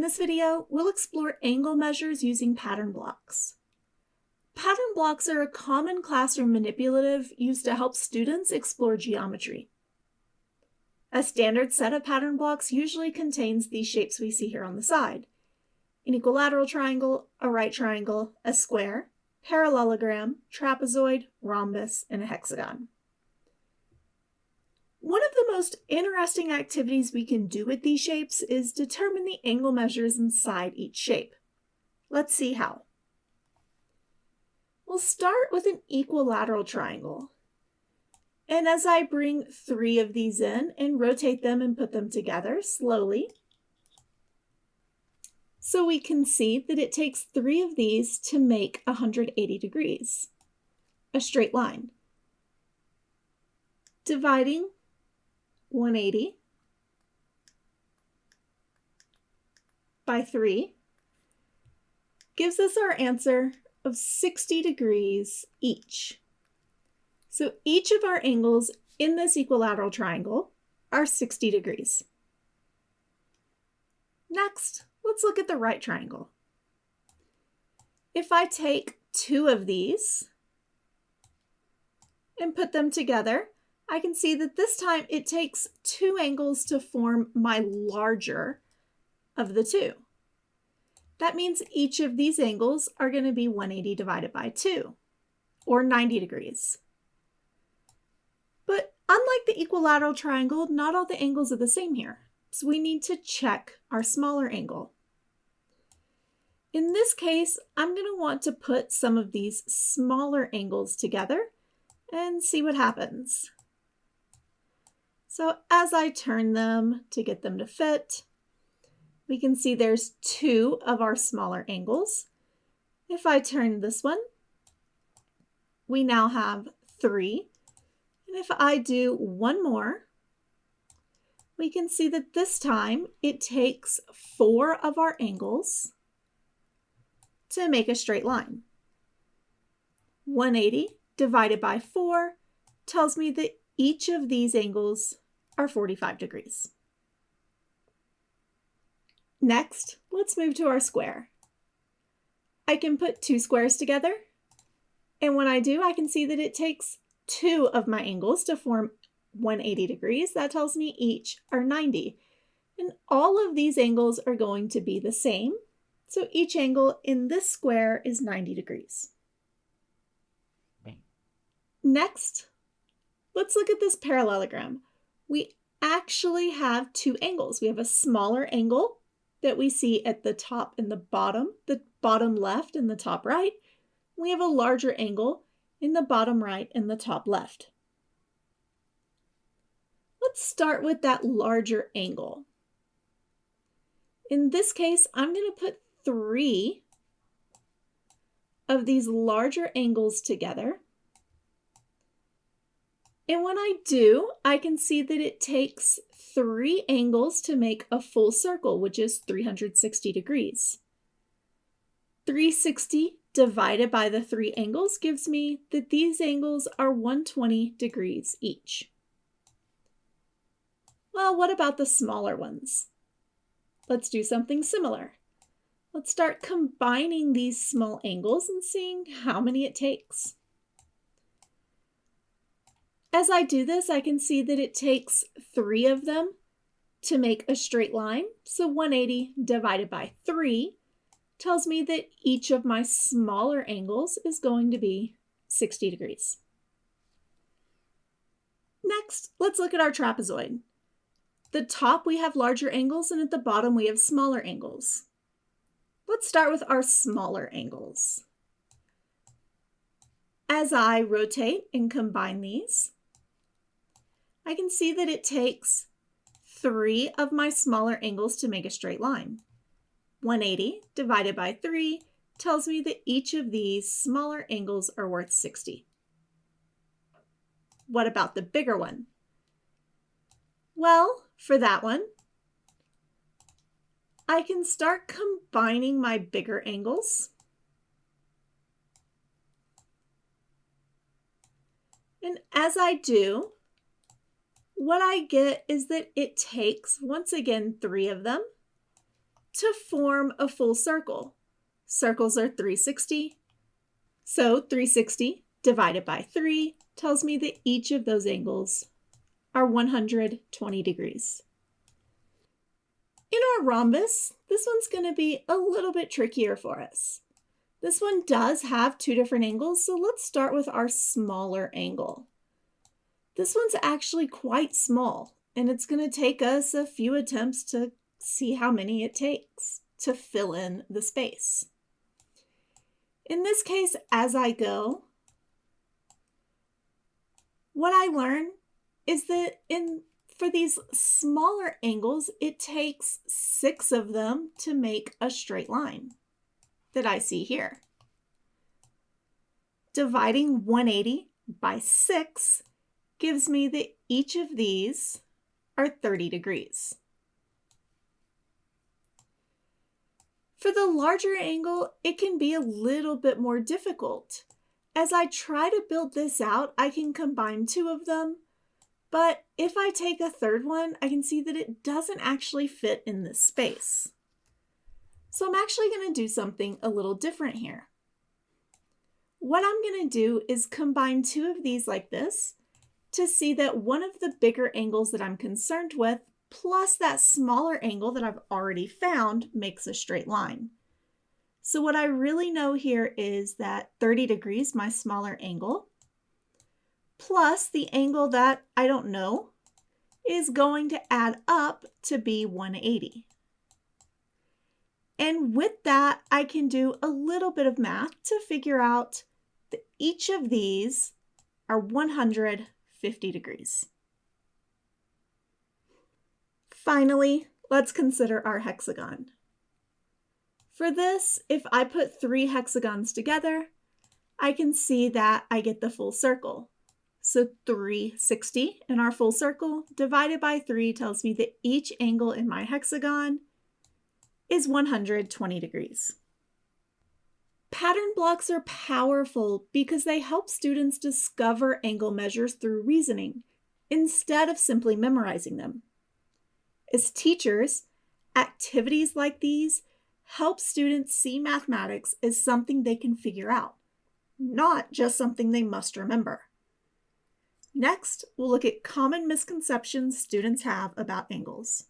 this video, we'll explore angle measures using pattern blocks. Pattern blocks are a common classroom manipulative used to help students explore geometry. A standard set of pattern blocks usually contains these shapes we see here on the side: an equilateral triangle, a right triangle, a square, parallelogram, trapezoid, rhombus, and a hexagon. One of the most interesting activities we can do with these shapes is determine the angle measures inside each shape. Let's see how. We'll start with an equilateral triangle. And as I bring 3 of these in and rotate them and put them together slowly, so we can see that it takes 3 of these to make 180 degrees, a straight line. Dividing 180 by 3 gives us our answer of 60 degrees each. So each of our angles in this equilateral triangle are 60 degrees. Next, let's look at the right triangle. If I take 2 of these and put them together, I can see that this time it takes 2 angles to form my larger of the 2. That means each of these angles are going to be 180 divided by 2, or 90 degrees. But unlike the equilateral triangle, not all the angles are the same here, so we need to check our smaller angle. In this case, I'm going to want to put some of these smaller angles together and see what happens. So as I turn them to get them to fit, we can see there's 2 of our smaller angles. If I turn this one, we now have 3. And if I do one more, we can see that this time it takes 4 of our angles to make a straight line. 180 divided by 4 tells me that each of these angles are 45 degrees. Next, let's move to our square. I can put 2 squares together, and when I do, I can see that it takes 2 of my angles to form 180 degrees. That tells me each are 90. And all of these angles are going to be the same, so each angle in this square is 90 degrees. Next, let's look at this parallelogram. We actually have 2 angles. We have a smaller angle that we see at the top and the bottom left and the top right. We have a larger angle in the bottom right and the top left. Let's start with that larger angle. In this case, I'm going to put 3 of these larger angles together. And when I do, I can see that it takes 3 angles to make a full circle, which is 360 degrees. 360 divided by the 3 angles gives me that these angles are 120 degrees each. Well, what about the smaller ones? Let's do something similar. Let's start combining these small angles and seeing how many it takes. As I do this, I can see that it takes 3 of them to make a straight line. So 180 divided by 3 tells me that each of my smaller angles is going to be 60 degrees. Next, let's look at our trapezoid. The top we have larger angles, and at the bottom we have smaller angles. Let's start with our smaller angles. As I rotate and combine these, I can see that it takes 3 of my smaller angles to make a straight line. 180 divided by 3 tells me that each of these smaller angles are worth 60. What about the bigger one? Well, for that one, I can start combining my bigger angles. And as I do, what I get is that it takes, once again, 3 of them to form a full circle. Circles are 360. So 360 divided by 3 tells me that each of those angles are 120 degrees. In our rhombus, this one's going to be a little bit trickier for us. This one does have two different angles, so let's start with our smaller angle. This one's actually quite small, and it's going to take us a few attempts to see how many it takes to fill in the space. In this case, as I go, what I learn is that for these smaller angles, it takes 6 of them to make a straight line that I see here. Dividing 180 by 6 gives me that each of these are 30 degrees. For the larger angle, it can be a little bit more difficult. As I try to build this out, I can combine 2 of them, but if I take a third one, I can see that it doesn't actually fit in this space. So I'm actually going to do something a little different here. What I'm going to do is combine 2 of these like this to see that one of the bigger angles that I'm concerned with plus that smaller angle that I've already found makes a straight line. So what I really know here is that 30 degrees, my smaller angle, plus the angle that I don't know, is going to add up to be 180. And with that, I can do a little bit of math to figure out that each of these are 150 degrees. Finally, let's consider our hexagon. For this, if I put 3 hexagons together, I can see that I get the full circle. So 360 in our full circle divided by 3 tells me that each angle in my hexagon is 120 degrees. Pattern blocks are powerful because they help students discover angle measures through reasoning instead of simply memorizing them. As teachers, activities like these help students see mathematics as something they can figure out, not just something they must remember. Next, we'll look at common misconceptions students have about angles.